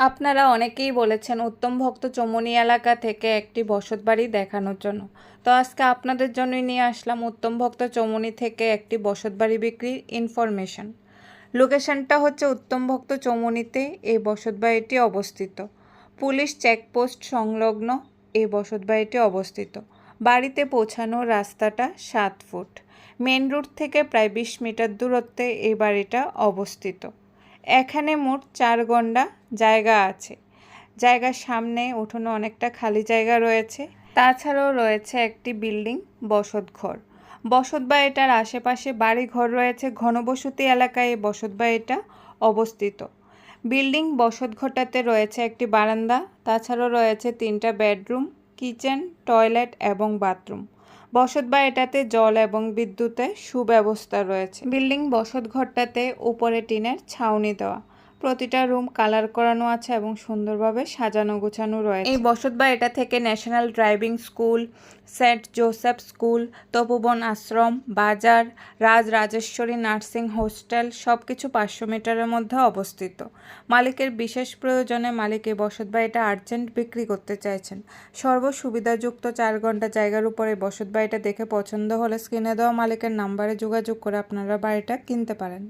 আপনারা অনেকেই বলেছেন উত্তম ভক্ত চৌমুহনী এলাকা থেকে একটি বসতবাড়ি দেখানোর জন্য। তো আজকে আপনাদের জন্যই নিয়ে আসলাম উত্তম ভক্ত চৌমুহনী থেকে একটি বসতবাড়ি বিক্রির ইনফরমেশন। লোকেশনটা হচ্ছে উত্তম ভক্ত চৌমুহনীতে এই বসতবাড়িটি অবস্থিত। পুলিশ চেকপোস্ট সংলগ্ন এই বসতবাড়িটি অবস্থিত। বাড়িতে পৌঁছানোর রাস্তাটা 7 ফুট। মেন রোড থেকে প্রায় 20 মিটার দূরত্বে এই বাড়িটা অবস্থিত। এখানে মোট 4 গন্ডা জায়গা আছে। জায়গার সামনে উঠোনে অনেকটা খালি জায়গা রয়েছে। তাছাড়াও রয়েছে একটি বিল্ডিং বসতঘর। বসতবাড়িটার আশেপাশে বাড়িঘর রয়েছে। ঘনবসতি এলাকায় এই বসতবাড়িটা অবস্থিত। বিল্ডিং বসতঘরটাতে রয়েছে একটি বারান্দা, তাছাড়াও রয়েছে 3টা বেডরুম, কিচেন, টয়লেট এবং বাথরুম। বসতবাড়িটাতে জল এবং বিদ্যুতের সুব্যবস্থা রয়েছে। বিল্ডিং বসতঘরটাতে উপরে টিনের ছাউনি দেওয়া। প্রতিটা রুম কালার করানো আছে এবং সুন্দরভাবে সাজানো গোছানো রয়েছে। এই বসতবাড়িটা থেকে national driving school, Saint Joseph school, Tapoban Ashram, বাজার, রাজরাজেশ্বরী নার্সিং হোস্টেল সবকিছু 500 মিটারের মধ্যে অবস্থিত। মালিকের বিশেষ প্রয়োজনে মালিক এই বসতবাড়িটা আর্জেন্ট বিক্রি করতে চাইছেন। সর্বসুবিধাযুক্ত 4 ঘন্টা জায়গার উপরে বসতবাড়িটা দেখে পছন্দ হলে স্ক্রিনে দেওয়া মালিকের নাম্বারে যোগাযোগ করে আপনারা বাড়িটা কিনতে পারেন।